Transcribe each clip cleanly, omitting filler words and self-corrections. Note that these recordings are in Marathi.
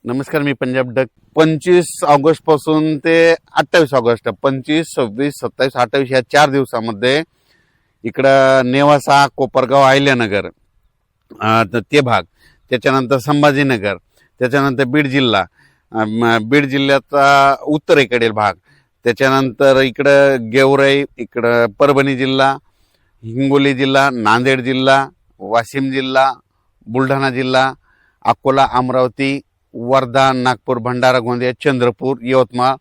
नमस्कार, मी पंजाब डक. 25 ऑगस्ट पासून ते 28 ऑगस्ट, 25, 26, 27, 28 या 4 दिवसामध्ये इकडं नेवासा, कोपरगाव, अहिल्यानगर, तर ते भाग, त्याच्यानंतर संभाजीनगर, त्याच्यानंतर बीड जिल्हा, बीड जिल्ह्याचा उत्तरेकडील भाग, त्याच्यानंतर इकडं गेवराई, इकडं परभणी जिल्हा, हिंगोली जिल्हा, नांदेड जिल्हा, वाशिम जिल्हा, बुलढाणा जिल्हा, अकोला, अमरावती, वर्धा, नागपूर, भंडारा, गोंदिया, चंद्रपूर, यवतमाळ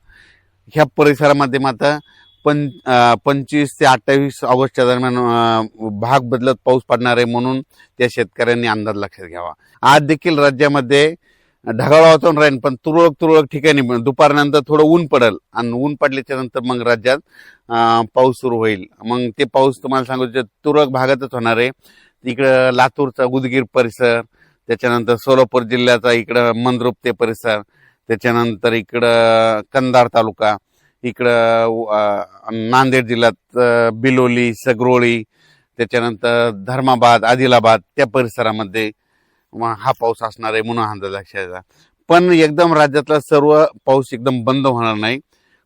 ह्या परिसरामध्ये मात्र 25 ते 28 ऑगस्टच्या दरम्यान भाग बदलत पाऊस पडणार आहे, म्हणून त्या शेतकऱ्यांनी अंदाज लक्षात घ्यावा. आज देखील राज्यामध्ये ढगाळ वातावरण राहील, पण तुरळक ठिकाणी दुपारनंतर थोडं ऊन पडेल आणि ऊन पडल्याच्या नंतर मग राज्यात पाऊस सुरू होईल. मग ते पाऊस तुम्हाला सांगू तुरळक भागातच होणार आहे. इकडं लातूरचा उदगीर परिसर, त्याच्यानंतर सोलापूर जिल्ह्याचा इकडं मंद्रुप ते परिसर, त्याच्यानंतर इकडं कंधार तालुका, इकडं नांदेड जिल्ह्यात बिलोली, सगरोळी, त्याच्यानंतर धर्माबाद, आदिलाबाद त्या परिसरामध्ये हा पाऊस असणार आहे, म्हणून अंदाज लक्षात घ्यायचा. पण एकदम राज्यातला सर्व पाऊस एकदम बंद होणार नाही,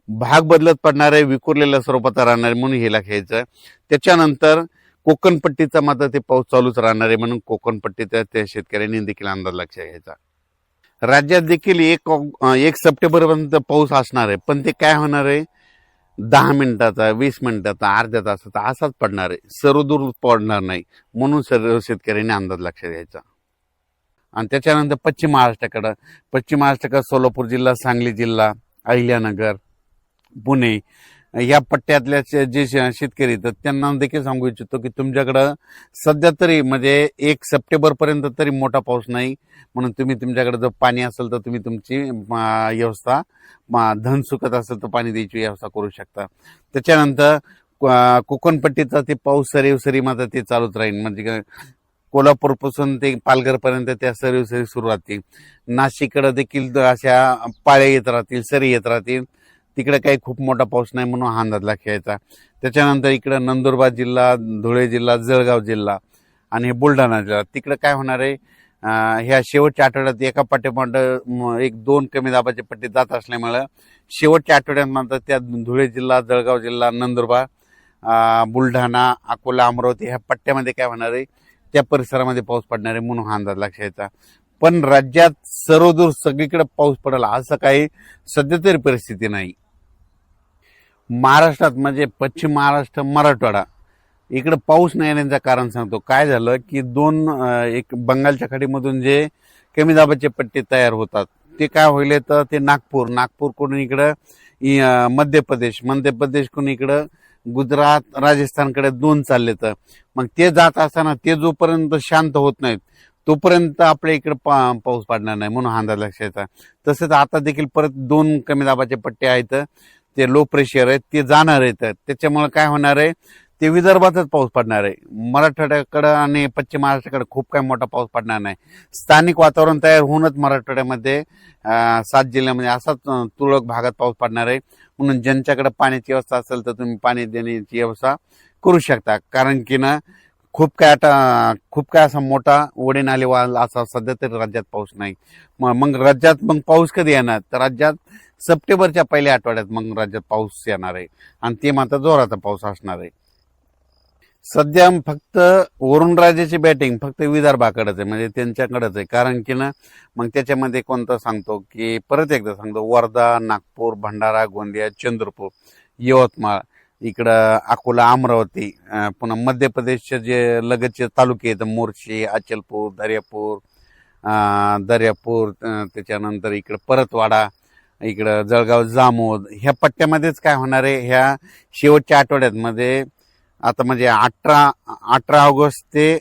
भाग बदलत पडणार आहे, विखुरलेल्या स्वरूपात राहणार आहे, म्हणून हे लक्षात. त्याच्यानंतर कोकणपट्टीचा मात्र ते पाऊस चालूच राहणार आहे, म्हणून कोकणपट्टीच्या त्या शेतकऱ्यांनी देखील अंदाज लक्षात घ्यायचा. राज्यात देखील 1 सप्टेंबर पर्यंत पाऊस असणार आहे, पण ते काय होणार आहे, 10 मिनिटाचा, 20 मिनिटाचा, अर्ध्या तासाचा असाच पडणार आहे, सर्वदूर पडणार नाही, म्हणून सर्व शेतकऱ्यांनी अंदाज लक्षात घ्यायचा. आणि त्याच्यानंतर पश्चिम महाराष्ट्राकडं सोलापूर जिल्हा, सांगली जिल्हा, अहिल्यानगर, पुणे या पट्ट्यातल्या जे शेतकरी तर त्यांना देखील सांगू इच्छितो की तुमच्याकडं सध्या तरी म्हणजे 1 सप्टेंबर पर्यंत तरी मोठा पाऊस नाही, म्हणून तुम्ही तुमच्याकडे जर पाणी असेल तर तुम्ही तुमची व्यवस्था, धन सुकत असेल तर पाणी द्यायची व्यवस्था करू शकता. त्याच्यानंतर कोकणपट्टीचा ते पाऊस सरी मात्र ते चालूच राहील, म्हणजे कोल्हापूरपासून ते पालघरपर्यंत त्या सरी सुरू राहतील. नाशिककडे देखील अशा पाळ्या येत राहतील, सरी येत राहतील, तिकडे काही खूप मोठा पाऊस नाही, म्हणून हा अंदाज लक्षात. त्याच्यानंतर इकडं नंदुरबार जिल्हा, धुळे जिल्हा, जळगाव जिल्हा आणि हे बुलढाणा जिल्हा, तिकडे काय होणार आहे, ह्या शेवटच्या आठवड्यात एका पाठोपाठ 1-2 कमी दाबाची पट्टी जात असल्यामुळं शेवटच्या आठवड्यात मात्र त्या धुळे जिल्हा, जळगाव जिल्हा, नंदुरबार, बुलढाणा, अकोला, अमरावती ह्या पट्ट्यामध्ये काय होणार आहे, त्या परिसरामध्ये पाऊस पडणार आहे, म्हणून हा अंदाज लक्षात. पण राज्यात सर्वदूर सगळीकडे पाऊस पडेल असं काही सध्या तरी परिस्थिती नाही. महाराष्ट्रात म्हणजे पश्चिम महाराष्ट्र, मराठवाडा इकडे पाऊस नाही येण्याचं कारण सांगतो. काय झालं की एक बंगालच्या खाडीमधून जे कमी दाबाचे पट्टे तयार होतात ते काय होईल तर ते नागपूरकडून इकडं मध्य प्रदेशकडून इकडं गुजरात, राजस्थानकडे 2 चालले, तर मग ते जात असताना ते जोपर्यंत शांत होत नाहीत तोपर्यंत आपल्या इकडे पाऊस पडणार नाही, म्हणून अंदाज लक्षात. तसंच आता देखील परत 2 कमी दाबाचे पट्टे आहेत, ते लो प्रेशर आहेत, ते जाणार आहेत. त्याच्यामुळे काय होणार आहे, ते विदर्भातच पाऊस पडणार आहे. मराठवाड्याकडं आणि पश्चिम महाराष्ट्राकडे खूप काही मोठा पाऊस पडणार नाही. स्थानिक वातावरण तयार होऊनच मराठवाड्यामध्ये 7 जिल्ह्यामध्ये असाच तुरळक भागात पाऊस पडणार आहे, म्हणून ज्यांच्याकडे पाण्याची व्यवस्था असेल तर तुम्ही पाणी देण्याची व्यवस्था करू शकता. कारण की ना खूप काय असा मोठा ओढे नाले वाल असा सध्या तरी राज्यात पाऊस नाही. मग राज्यात पाऊस कधी येणार, तर राज्यात सप्टेंबरच्या पहिल्या आठवड्यात मग राज्यात पाऊस येणार आहे, आणि ते मात्र जोराचा पाऊस असणार आहे. सध्या फक्त वरुण राजाची बॅटिंग फक्त विदर्भाकडेच आहे, म्हणजे त्यांच्याकडेच आहे. कारण की ना मग त्याच्यामध्ये कोणतं सांगतो की परत एकदा सांगतो, वर्धा, नागपूर, भंडारा, गोंदिया, चंद्रपूर, यवतमाळ, इकडं अकोला, अमरावती, पुन्हा मध्य प्रदेशचे जे लगतचे तालुके आहेत, मोर्शी, अचलपूर, दर्यापूर, त्याच्यानंतर इकडं परतवाडा, इकडं जळगाव, जामोद ह्या पट्ट्यामध्येच काय होणार आहे, ह्या शेवटच्या आठवड्यात मध्ये आता म्हणजे 18 ऑगस्ट ते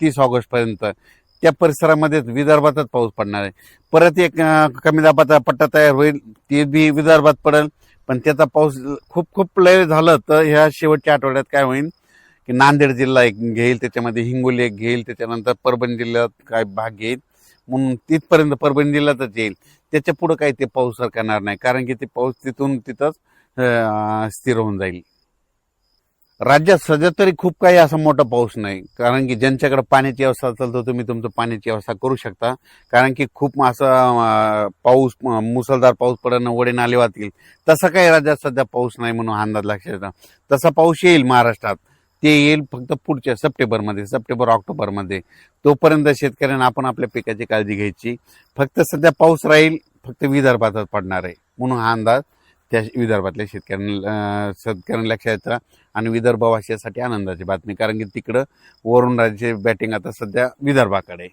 30 ऑगस्ट पर्यंत त्या परिसरामध्ये विदर्भातच पाऊस पडणार आहे. परत एक कमी दाबाचा पट्टा तयार होईल, ते बी विदर्भात पडेल, पण त्याचा पाऊस खूप लय झालं तर ह्या शेवटच्या आठवड्यात काय होईल की नांदेड जिल्हा एक घेईल, त्याच्यामध्ये हिंगोली एक घेईल, त्याच्यानंतर परभणी जिल्ह्यात काय भाग घेईल, म्हणून तिथपर्यंत परभणी जिल्ह्यातच येईल. त्याच्या पुढे काही ते पाऊस सरकणार नाही, कारण की ते पाऊस तिथून तिथंच स्थिर होऊन जाईल. राज्यात सध्या तरी खूप काही असा मोठा पाऊस नाही, कारण की ज्यांच्याकडे पाण्याची व्यवस्था असेल तर तुम्ही तुमचं पाण्याची व्यवस्था करू शकता. कारण की खूप असं पाऊस मुसळधार पाऊस पडणं, ओढे नाले वाहतील, तसं काही राज्यात सध्या पाऊस नाही म्हणून अंदाज लक्षात येतो. तसा पाऊस येईल महाराष्ट्रात, ते येईल फक्त पुढच्या सप्टेंबर ऑक्टोबरमध्ये. तोपर्यंत शेतकऱ्यांना आपण आपल्या पिकाची काळजी घ्यायची. फक्त सध्या पाऊस राहील, फक्त विदर्भातच पडणार आहे म्हणून हा अंदाज त्या विदर्भातल्या शेतकऱ्यांना लक्षात येतं. आणि विदर्भवासियासाठी आनंदाची बातमी, कारण की तिकडं वरुण राजाची बॅटिंग आता सध्या विदर्भाकडे आहे.